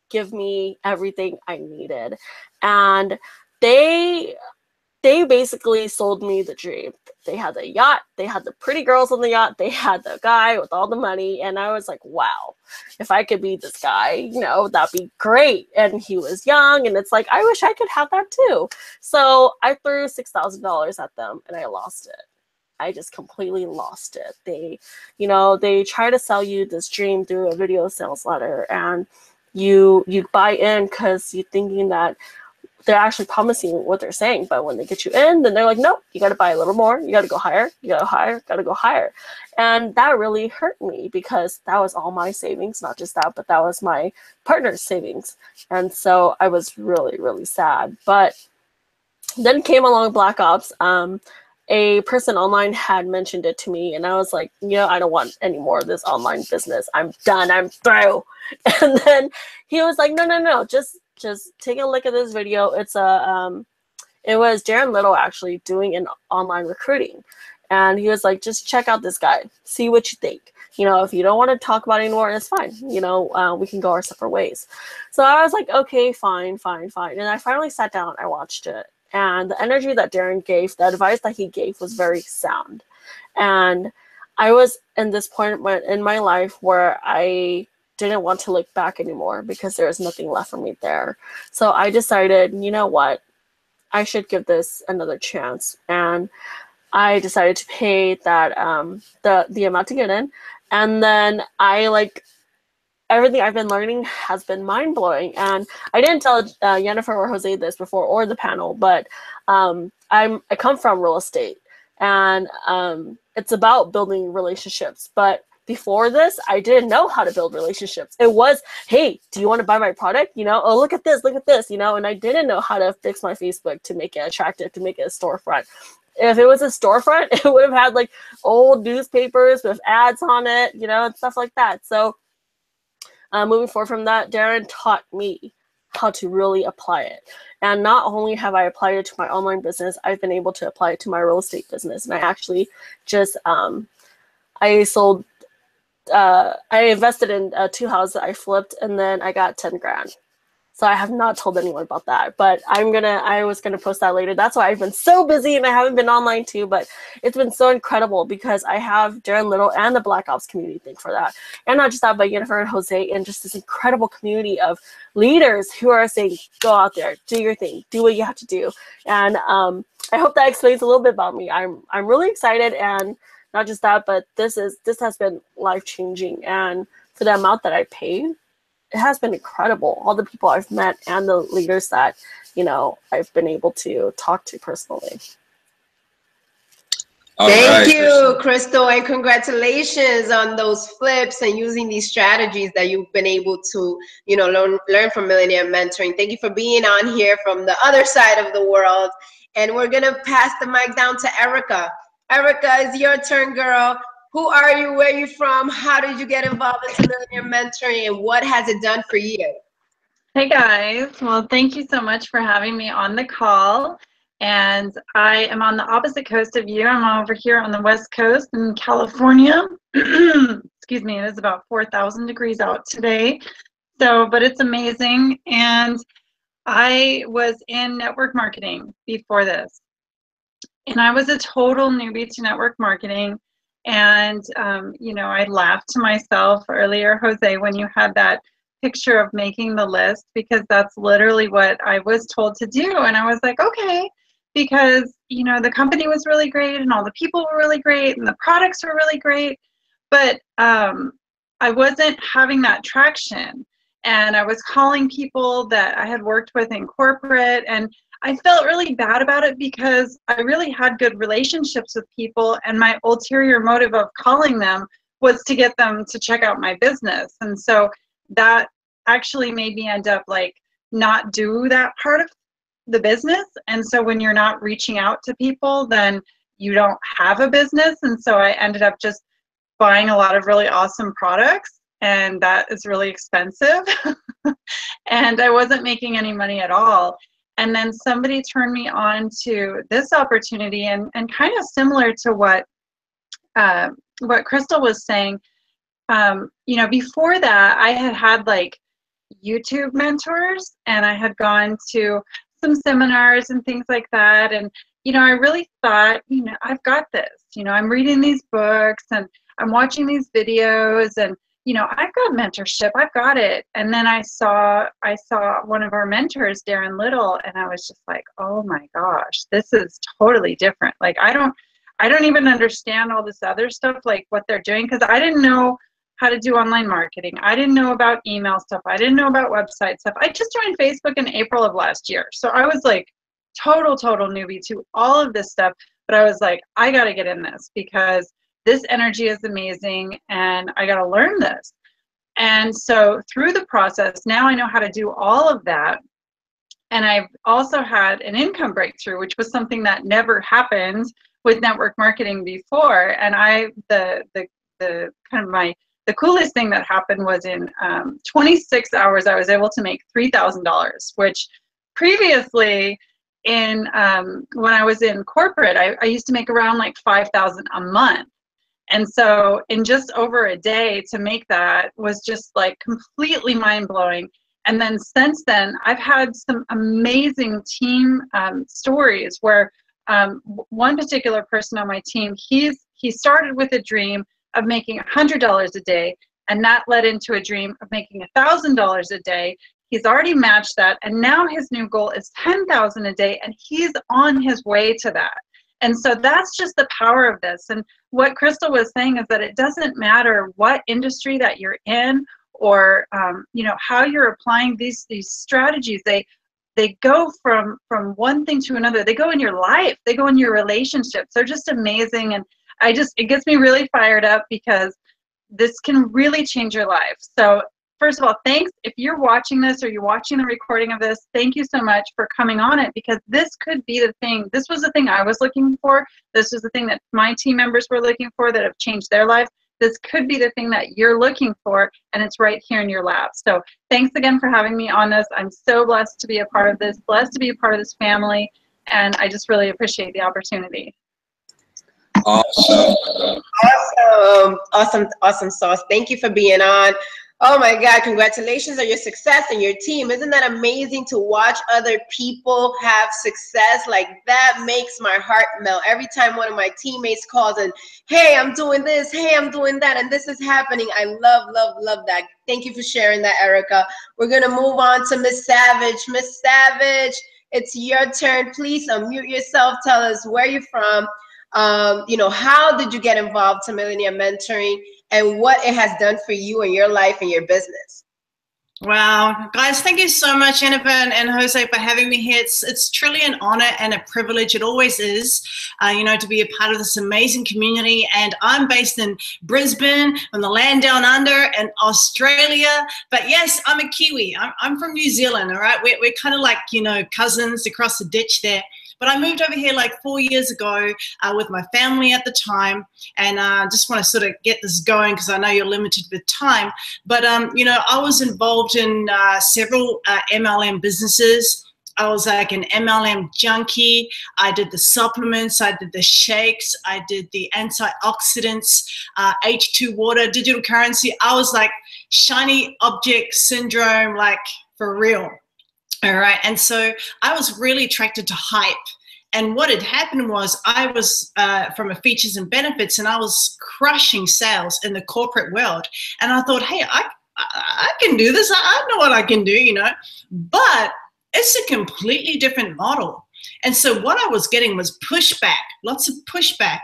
give me everything I needed. And they basically sold me the dream. They had the yacht, they had the pretty girls on the yacht, they had the guy with all the money, and I was like, wow, if I could be this guy, you know, that'd be great. And he was young, and it's like, I wish I could have that too. So I threw $6,000 at them, and I lost it. I just completely lost it. They try to sell you this dream through a video sales letter, and you buy in because you're thinking that they're actually promising what they're saying, but when they get you in, then they're like, nope, you got to buy a little more. You got to go higher. You got to go higher. And that really hurt me because that was all my savings, not just that, but that was my partner's savings. And so I was really, really sad. But Then came along Black Ops. A person online had mentioned it to me, and I was like, I don't want any more of this online business. I'm done. I'm through. And then he was like, no, just take a look at this video. It's it was Darren Little actually doing an online recruiting, and he was like, just check out this guy, see what you think. If you don't want to talk about it anymore, it's fine. We can go our separate ways. So I was like, okay, fine. And I finally sat down. I watched it. And the energy that Darren gave, the advice that he gave was very sound. And I was in this point in my life where I didn't want to look back anymore because there was nothing left for me there. So I decided, you know what? I should give this another chance. And I decided to pay that the amount to get in. And then everything I've been learning has been mind-blowing. And I didn't tell Jennifer or Jose this before, or the panel, but I come from real estate, and it's about building relationships. But before this, I didn't know how to build relationships. It was, hey, do you want to buy my product? Oh, look at this, and I didn't know how to fix my Facebook to make it attractive, to make it a storefront. If it was a storefront, it would have had like old newspapers with ads on it, and stuff like that. So moving forward from that, Darren taught me how to really apply it. And not only have I applied it to my online business, I've been able to apply it to my real estate business. And I actually just, I invested in 2 houses I flipped, and then I got 10 grand. So I have not told anyone about that, but I was gonna post that later. That's why I've been so busy and I haven't been online too, but it's been so incredible because I have Darren Little and the Black Ops community to thank for that. And not just that, but Jennifer and Jose, and just this incredible community of leaders who are saying, go out there, do your thing, do what you have to do. And I hope that explains a little bit about me. I'm really excited, and not just that, but this has been life-changing. And for the amount that I paid, it has been incredible. All the people I've met and the leaders that, I've been able to talk to personally. Thank you, Crystal, and congratulations on those flips and using these strategies that you've been able to, learn from Millionaire Mentoring. Thank you for being on here from the other side of the world. And we're going to pass the mic down to Erica. Erica, it's your turn, girl. Who are you? Where are you from? How did you get involved in Millionaire Mentoring, and what has it done for you? Hey guys, well, thank you so much for having me on the call. And I am on the opposite coast of you. I'm over here on the West Coast in California. Excuse me, it is about 4,000 degrees out today. But it's amazing. And I was in network marketing before this. And I was a total newbie to network marketing. And, I laughed to myself earlier, Jose, when you had that picture of making the list, because that's literally what I was told to do. And I was like, okay, because, the company was really great and all the people were really great and the products were really great. But I wasn't having that traction. And I was calling people that I had worked with in corporate, and I felt really bad about it because I really had good relationships with people, and my ulterior motive of calling them was to get them to check out my business. And so that actually made me end up not do that part of the business. And so when you're not reaching out to people, then you don't have a business. And so I ended up just buying a lot of really awesome products, and that is really expensive. And I wasn't making any money at all. And then somebody turned me on to this opportunity, and kind of similar to what Crystal was saying. Before that, I had YouTube mentors, and I had gone to some seminars and things like that. And, I really thought, I've got this, I'm reading these books and I'm watching these videos, and, I've got mentorship, I've got it. And then I saw one of our mentors, Darren Little, and I was just like, oh my gosh, this is totally different. I don't even understand all this other stuff, what they're doing, because I didn't know how to do online marketing. I didn't know about email stuff. I didn't know about website stuff. I just joined Facebook in April of last year. So I was total newbie to all of this stuff. But I was like, I got to get in this because this energy is amazing and I got to learn this. And so through the process, now I know how to do all of that. And I've also had an income breakthrough, which was something that never happened with network marketing before. And the coolest thing that happened was in 26 hours, I was able to make $3,000, which previously when I was in corporate, I used to make around like $5,000 a month. And so in just over a day to make that was just like completely mind-blowing. And then since then, I've had some amazing team stories where one particular person on my team, he started with a dream of making $100 a day, and that led into a dream of making $1,000 a day. He's already matched that, and now his new goal is $10,000 a day, and he's on his way to that. And so that's just the power of this. And what Crystal was saying is that it doesn't matter what industry that you're in, or how you're applying these strategies. They go from one thing to another. They go in your life. They go in your relationships. They're just amazing. And it gets me really fired up because this can really change your life. So first of all, thanks. If you're watching this or you're watching the recording of this, thank you so much for coming on it, because this could be the thing. This was the thing I was looking for. This was the thing that my team members were looking for that have changed their lives. This could be the thing that you're looking for, and it's right here in your lap. So thanks again for having me on this. I'm so blessed to be a part of this, blessed to be a part of this family, and I just really appreciate the opportunity. Awesome sauce. Thank you for being on. Oh my God, congratulations on your success and your team. Isn't that amazing to watch other people have success? Like, that makes my heart melt. Every time one of my teammates calls and, hey, I'm doing this, hey, I'm doing that, and this is happening. I love, love, love that. Thank you for sharing that, Erica. We're gonna move on to Miss Savage. Miss Savage, it's your turn. Please unmute yourself. Tell us where you're from. How did you get involved to Millionaire Mentoring, and what it has done for you and your life and your business? Wow, guys, thank you so much, Jennifer and Jose, for having me here. It's truly an honor and a privilege. It always is, to be a part of this amazing community. And I'm based in Brisbane, on the land down under, in Australia. But yes, I'm a Kiwi. I'm from New Zealand, all right? We're kind of like, cousins across the ditch there. But I moved over here like 4 years ago with my family at the time, and just want to sort of get this going because I know you're limited with time. But, I was involved in several MLM businesses. I was like an MLM junkie. I did the supplements, I did the shakes, I did the antioxidants, H2 water, digital currency. I was like shiny object syndrome, like for real. All right, and so I was really attracted to hype. And what had happened was I was from a features and benefits, and I was crushing sales in the corporate world. And I thought, hey, I can do this. I know what I can do, But it's a completely different model. And so what I was getting was pushback, lots of pushback.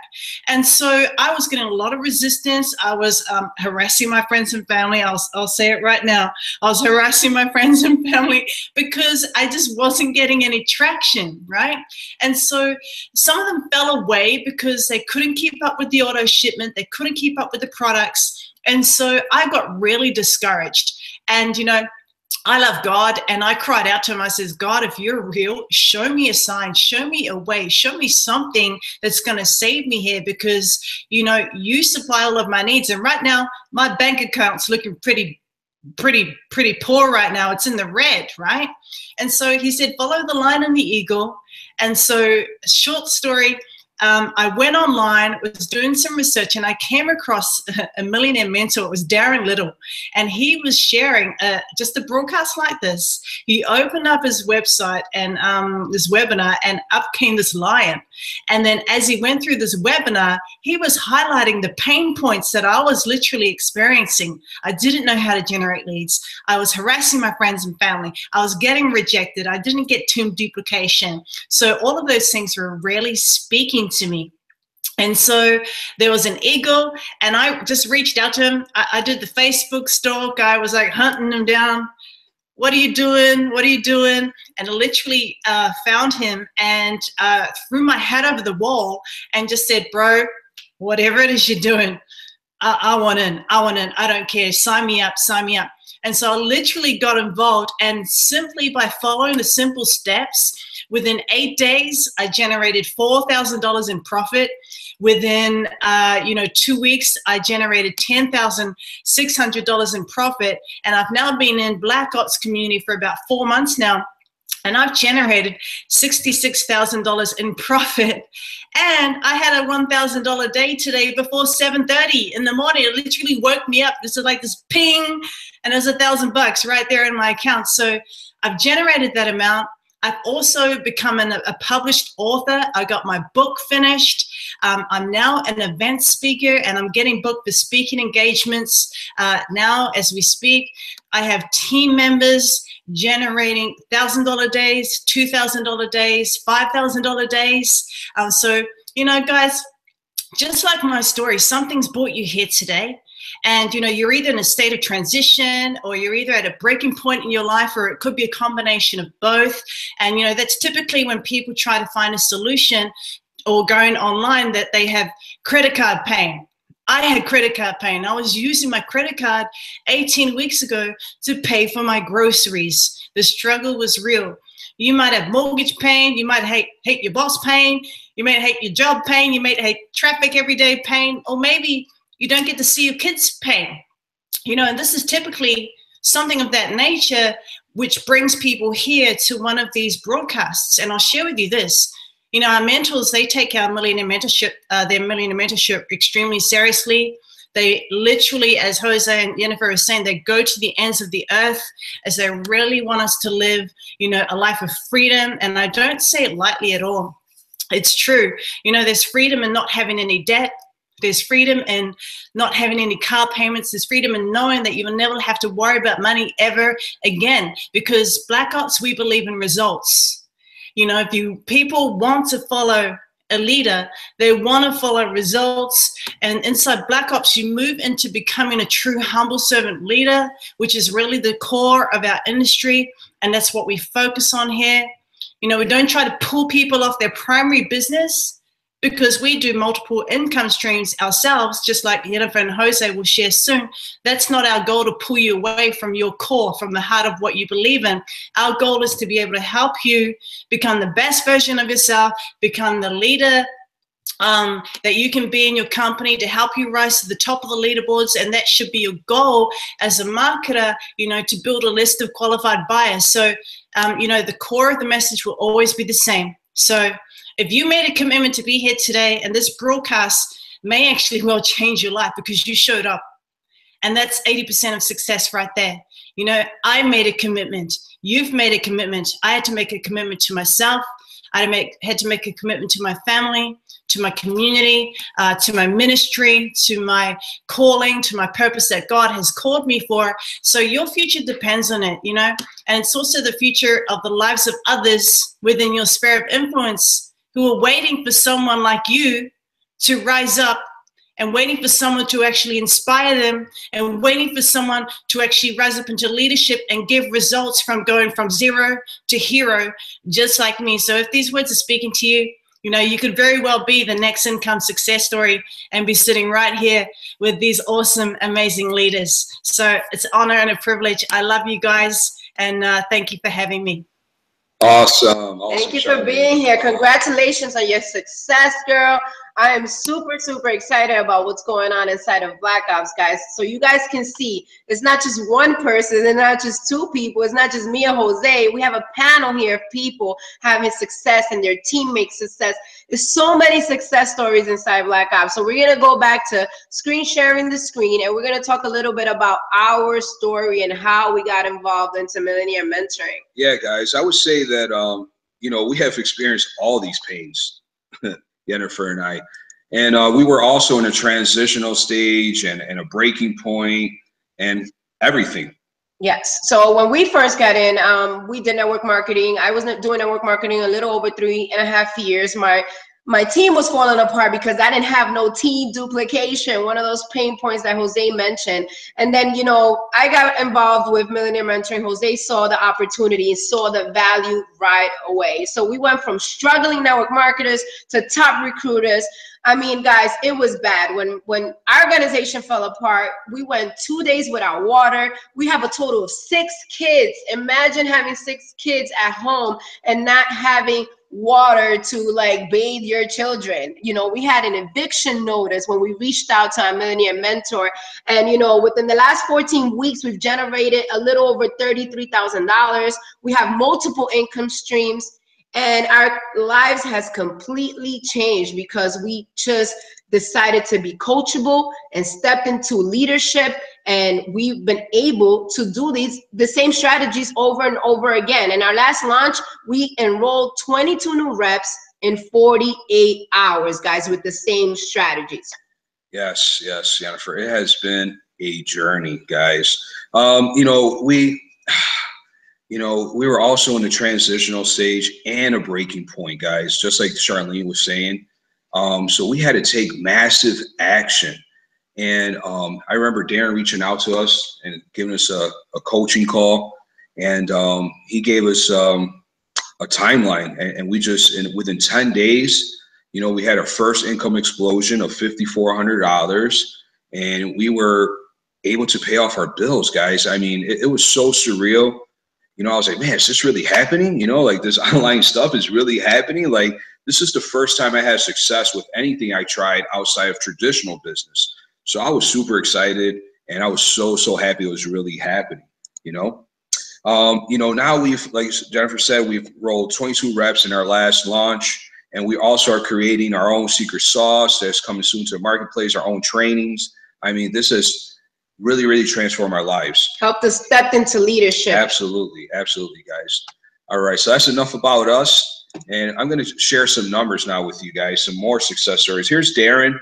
And so I was getting a lot of resistance. I was harassing my friends and family. I'll say it right now. I was harassing my friends and family because I just wasn't getting any traction, right? And so some of them fell away because they couldn't keep up with the auto shipment. They couldn't keep up with the products. And so I got really discouraged. And, I love God, and I cried out to him. I says, God, if you're real, show me a sign, show me a way, show me something that's going to save me here, because, you supply all of my needs. And right now, my bank account's looking pretty poor right now. It's in the red, right? And so he said, follow the lion and the eagle. And so, short story, I went online, was doing some research, and I came across a millionaire mentor. It was Darren Little, and he was sharing just a broadcast like this. He opened up his website and this webinar, and up came this lion. And then as he went through this webinar, he was highlighting the pain points that I was literally experiencing. I didn't know how to generate leads. I was harassing my friends and family. I was getting rejected. I didn't get tomb duplication. So all of those things were really speaking to me. And so there was an eagle, and I just reached out to him. I did the Facebook stalk. I was like hunting him down. What are you doing? What are you doing? And I literally found him and threw my hat over the wall and just said, bro, whatever it is you're doing, I want in. I don't care. Sign me up. And so I literally got involved, and simply by following the simple steps, within 8 days, I generated $4,000 in profit. Within 2 weeks, I generated $10,600 in profit. And I've now been in Black Ops community for about 4 months now. And I've generated $66,000 in profit. And I had a $1,000 day today before 7:30 in the morning. It literally woke me up. This is like this ping, and there's $1,000 right there in my account. So I've generated that amount. I've also become a published author. I got my book finished. I'm now an event speaker, and I'm getting booked for speaking engagements now as we speak. I have team members generating $1,000 days, $2,000 days, $5,000 days. So, guys, just like my story, something's brought you here today. And, you're either in a state of transition, or you're either at a breaking point in your life, or it could be a combination of both. And, that's typically when people try to find a solution or going online, that they have credit card pain. I had credit card pain. I was using my credit card 18 weeks ago to pay for my groceries. The struggle was real. You might have mortgage pain. You might hate your boss pain. You might hate your job pain. You might hate traffic everyday pain. Or maybe you don't get to see your kids' pain. And this is typically something of that nature, which brings people here to one of these broadcasts. And I'll share with you this. Our mentors, they take our Millionaire mentorship, extremely seriously. They literally, as Jose and Jennifer are saying, they go to the ends of the earth as they really want us to live, a life of freedom. And I don't say it lightly at all. It's true. There's freedom in not having any debt. There's freedom in not having any car payments. There's freedom in knowing that you will never have to worry about money ever again. Because Black Ops, we believe in results. If people want to follow a leader, they want to follow results. And inside Black Ops, you move into becoming a true humble servant leader, which is really the core of our industry. And that's what we focus on here. We don't try to pull people off their primary business, because we do multiple income streams ourselves, just like Jennifer and Jose will share soon. That's not our goal, to pull you away from your core, from the heart of what you believe in. Our goal is to be able to help you become the best version of yourself, become the leader that you can be in your company, to help you rise to the top of the leaderboards. And that should be your goal as a marketer, to build a list of qualified buyers. So, the core of the message will always be the same. So if you made a commitment to be here today, and this broadcast may actually well change your life because you showed up, and that's 80% of success right there. I made a commitment. You've made a commitment. I had to make a commitment to myself. I had to make a commitment to my family, to my community, to my ministry, to my calling, to my purpose that God has called me for. So your future depends on it, and it's also the future of the lives of others within your sphere of influence, who are waiting for someone like you to rise up, and waiting for someone to actually inspire them, and waiting for someone to actually rise up into leadership and give results from going from zero to hero, just like me. So if these words are speaking to you, you could very well be the next income success story and be sitting right here with these awesome, amazing leaders. So it's an honor and a privilege. I love you guys, and thank you for having me. Awesome. Thank you for being here. Congratulations on your success, girl. I am super, super excited about what's going on inside of Black Ops, guys. So you guys can see, it's not just one person, it's not just two people, it's not just me and Jose. We have a panel here of people having success and their teammates' success. There's so many success stories inside Black Ops. So we're gonna go back to screen sharing the screen, and we're gonna talk a little bit about our story and how we got involved into Millionaire mentoring. Yeah, guys, I would say that, we have experienced all these pains. Jennifer and I, and we were also in a transitional stage and a breaking point and everything. Yes. So when we first got in, we did network marketing. I was doing network marketing a little over 3.5 years. My my team was falling apart because I didn't have no team duplication, one of those pain points that Jose mentioned. And then, you know, I got involved with Millionaire Mentoring. Jose saw the opportunity, saw the value right away. So we went from struggling network marketers to top recruiters. I mean, guys, it was bad. When our organization fell apart, we went 2 days without water. We have a total of 6 kids. Imagine having 6 kids at home and not having water to like bathe your children. You know, we had an eviction notice when we reached out to our Millionaire mentor. And, you know, within the last 14 weeks, we've generated a little over $33,000. We have multiple income streams. And our lives has completely changed because we just decided to be coachable and stepped into leadership. And we've been able to do the same strategies over and over again. In our last launch, we enrolled 22 new reps in 48 hours, guys, with the same strategies. Yes, yes, Jennifer. It has been a journey, guys. We were also in the transitional stage and a breaking point, guys, just like Charlene was saying. So we had to take massive action. And I remember Darren reaching out to us and giving us a coaching call. And he gave us a timeline. And we just, within 10 days, you know, we had our first income explosion of $5,400. And we were able to pay off our bills, guys. I mean, it was so surreal. You know, I was like, man, is this really happening? You know, like this online stuff is really happening. Like this is the first time I had success with anything I tried outside of traditional business. So I was super excited and I was so happy it was really happening, you know. Now we've, like Jennifer said, we've rolled 22 reps in our last launch, and we also are creating our own secret sauce that's coming soon to the marketplace, our own trainings. I mean, this has really transform our lives. Helped us step into leadership. Absolutely, guys. All right, so that's enough about us. And I'm going to share some numbers now with you guys, some more success stories. Here's Darren.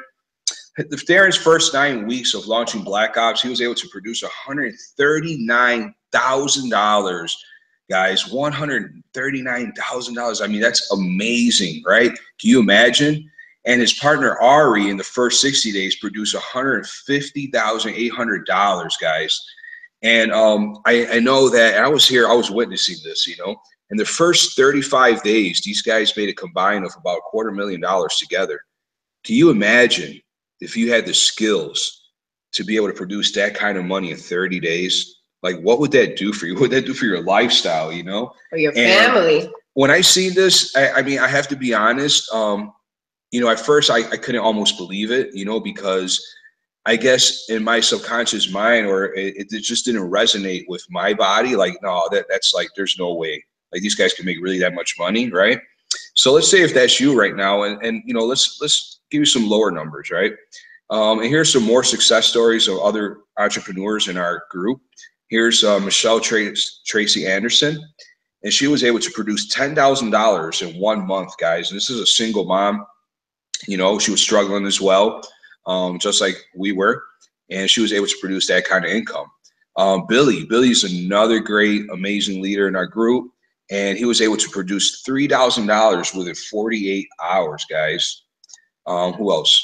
Darren's first 9 weeks of launching Black Ops, he was able to produce $139,000, guys. $139,000. I mean, that's amazing, right? Can you imagine? And his partner, Ari, in the first 60 days produced $150,800, guys. And I know that, and I was here, I was witnessing this, you know. In the first 35 days, these guys made a combine of about $250,000 together. Can you imagine if you had the skills to be able to produce that kind of money in 30 days? Like, what would that do for you? What would that do for your lifestyle, you know? For your family. When I see this, I mean, I have to be honest, you know, at first I couldn't almost believe it, you know, because I guess in my subconscious mind, or it just didn't resonate with my body. Like, no, that's like, there's no way. Like these guys can make really that much money, right? So let's say if that's you right now, and you know, let's give you some lower numbers, right? And here's some more success stories of other entrepreneurs in our group. Here's Michelle Tracy Anderson, and she was able to produce $10,000 in 1 month, guys. And this is a single mom. You know, she was struggling as well, just like we were, and she was able to produce that kind of income. Billy's another great, amazing leader in our group, and he was able to produce $3,000 within 48 hours, guys. Who else?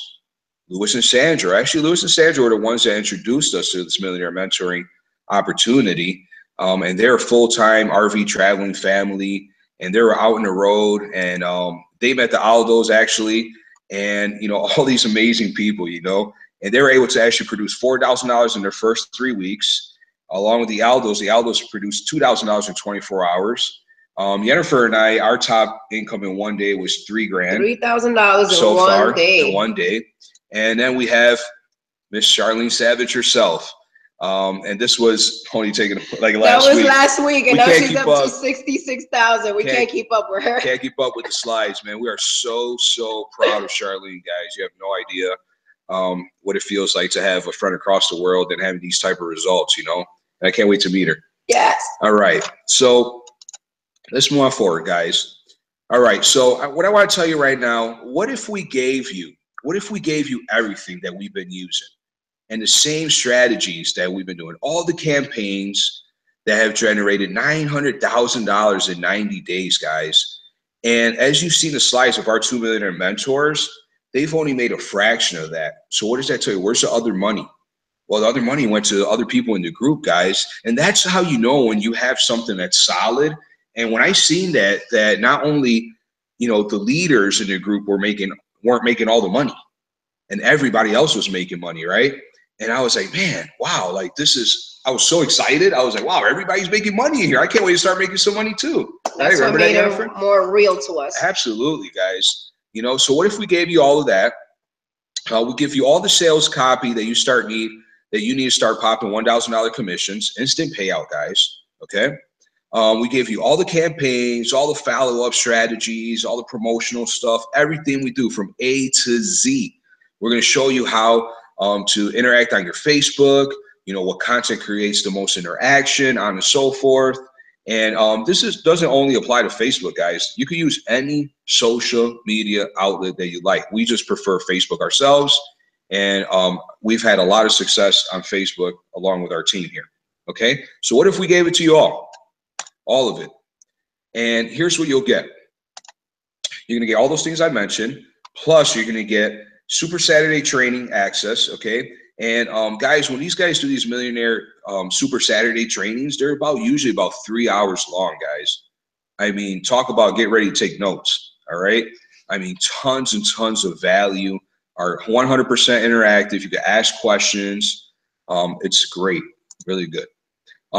Louis and Sandra. Actually, Louis and Sandra were the ones that introduced us to this Millionaire mentoring opportunity, and they're a full-time RV traveling family, and they were out on the road, and they met the Aldos, actually. And, you know, all these amazing people, you know, and they were able to actually produce $4,000 in their first 3 weeks, along with the Aldos. The Aldos produced $2,000 in 24 hours. Jennifer and I, our top income in 1 day was $3,000. $3,000 so far day. in 1 day. And then we have Miss Charlene Savage herself. And this was only taken like last week. That was last week, and now she's up to 66,000. We can't keep up with her. Can't keep up with the slides, man. We are so proud of Charlene, guys. You have no idea what it feels like to have a friend across the world and having these type of results, you know. And I can't wait to meet her. Yes. All right. So let's move on forward, guys. All right. So what I want to tell you right now, what if we gave you everything that we've been using? And the same strategies that we've been doing, all the campaigns that have generated $900,000 in 90 days, guys. And as you've seen the slides of our 2 millionaire mentors, they've only made a fraction of that. So what does that tell you? Where's the other money? Well, the other money went to other people in the group, guys. And that's how you know when you have something that's solid. And when I seen that not only, you know, the leaders in the group weren't making all the money, and everybody else was making money, right? And I was like, man, wow, like I was so excited. I was like, wow, everybody's making money here. I can't wait to start making some money too. That's what made it more real to us. Absolutely, guys. You know, so what if we gave you all of that? We give you all the sales copy that you need to start popping $1,000 commissions, instant payout, guys. Okay. We give you all the campaigns, all the follow-up strategies, all the promotional stuff, everything we do from A to Z. We're going to show you how to interact on your Facebook, you know, what content creates the most interaction, on and so forth. And doesn't only apply to Facebook, guys. You can use any social media outlet that you like. We just prefer Facebook ourselves. And we've had a lot of success on Facebook along with our team here. Okay. So what if we gave it to you all of it? And here's what you'll get. You're going to get all those things I mentioned. Plus you're going to get Super Saturday training access. Okay. And guys, when these guys do these Millionaire Super Saturday trainings, they're usually about 3 hours long, guys. I mean, talk about get ready to take notes. All right. I mean, tons and tons of value, are 100% interactive. You can ask questions. It's great. Really good.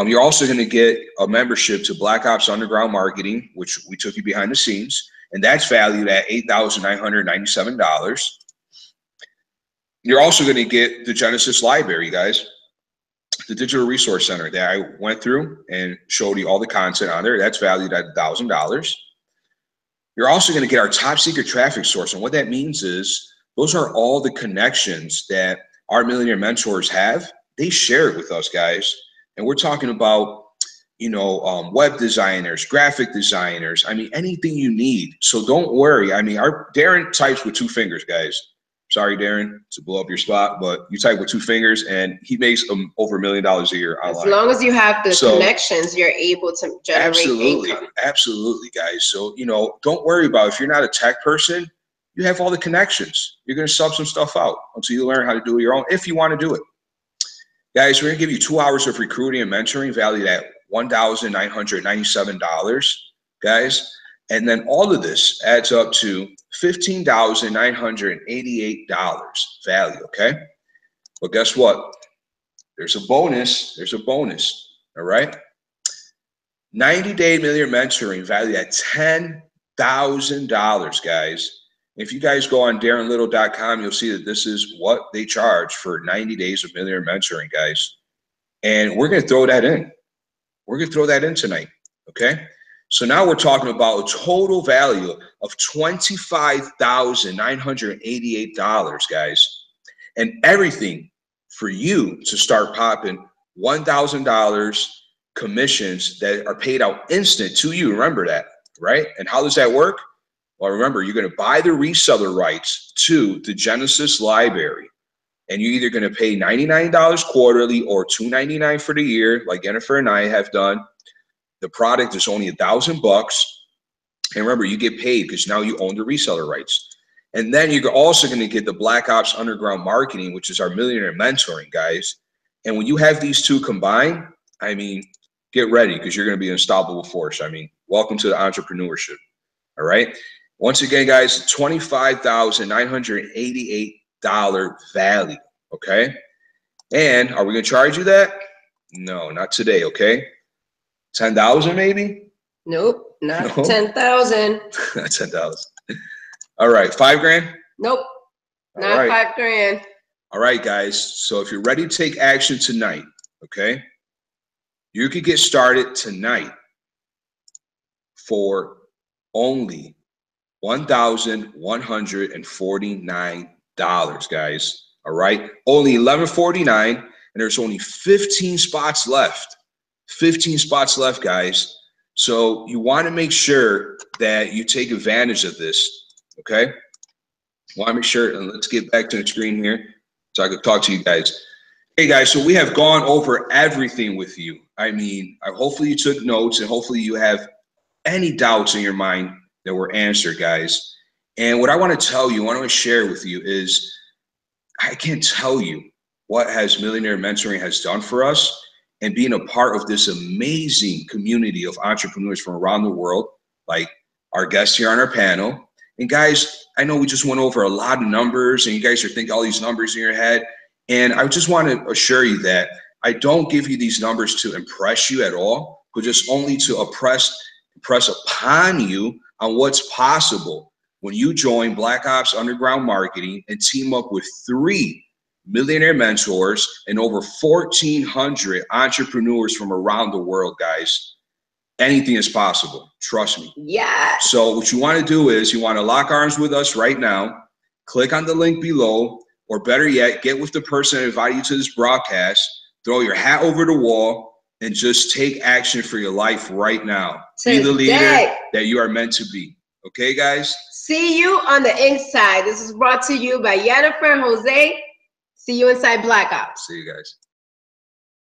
You're also going to get a membership to Black Ops Underground Marketing, which we took you behind the scenes. And that's valued at $8,997. You're also going to get the Genesis Library, guys, the Digital Resource Center that I went through and showed you all the content on there. That's valued at $1,000. You're also going to get our top secret traffic source. And what that means is those are all the connections that our millionaire mentors have. They share it with us, guys. And we're talking about, you know, web designers, graphic designers. I mean, anything you need. So don't worry. I mean, Darren types with 2 fingers, guys. Sorry, Darren, to blow up your spot, but you type with 2 fingers, and he makes over $1 million a year online. As long as you have the connections, you're able to generate income. Absolutely, guys. So, you know, don't worry about if you're not a tech person, you have all the connections. You're going to sub some stuff out until you learn how to do it your own, if you want to do it. Guys, we're going to give you 2 hours of recruiting and mentoring valued at $1,997, guys. And then all of this adds up to $15,988 value, okay? But guess what? There's a bonus. There's a bonus, all right? 90-day millionaire mentoring valued at $10,000, guys. If you guys go on darrenlittle.com, you'll see that this is what they charge for 90 days of millionaire mentoring, guys. And we're going to throw that in. We're going to throw that in tonight, okay? So now we're talking about a total value of $25,988, guys, and everything for you to start popping $1,000 commissions that are paid out instant to you. Remember that, right? And how does that work? Well, remember, you're going to buy the reseller rights to the Genesis library, and you're either going to pay $99 quarterly or $299 for the year, like Jennifer and I have done. The product is only $1,000 bucks. And remember, you get paid because now you own the reseller rights. And then you're also going to get the Black Ops Underground Marketing, which is our millionaire mentoring, guys. And when you have these two combined, I mean, get ready because you're going to be an unstoppable force. I mean, welcome to the entrepreneurship. All right. Once again, guys, $25,988 value. Okay. And are we going to charge you that? No, not today. Okay. 10,000 maybe? Nope, not 10,000. Not 10,000. All right, $5,000? Nope, not $5,000. All right, guys. So if you're ready to take action tonight, okay, you could get started tonight for only $1,149, guys. All right, only $1,149, and there's only 15 spots left. 15 spots left, guys. So you want to make sure that you take advantage of this, okay? Want to make sure, and let's get back to the screen here so I can talk to you guys. Hey, guys, so we have gone over everything with you. I mean, hopefully you took notes, and hopefully you have any doubts in your mind that were answered, guys. And what I want to tell you, what I want to share with you is, I can't tell you what has Millionaire Mentoring has done for us, and being a part of this amazing community of entrepreneurs from around the world, like our guests here on our panel. And guys, I know we just went over a lot of numbers, and you guys are thinking all these numbers in your head. And I just want to assure you that I don't give you these numbers to impress you at all, but just only to impress upon you on what's possible when you join Black Ops Underground Marketing and team up with 3 millionaire mentors and over 1,400 entrepreneurs from around the world, guys. Anything is possible. Trust me. Yeah. So what you want to do is you want to lock arms with us right now. Click on the link below, or better yet, get with the person that invited you to this broadcast. Throw your hat over the wall and just take action for your life right now. Be the leader that you are meant to be. Okay, guys? See you on the inside. This is brought to you by Jennifer Jose. See you inside Black Ops. See you guys.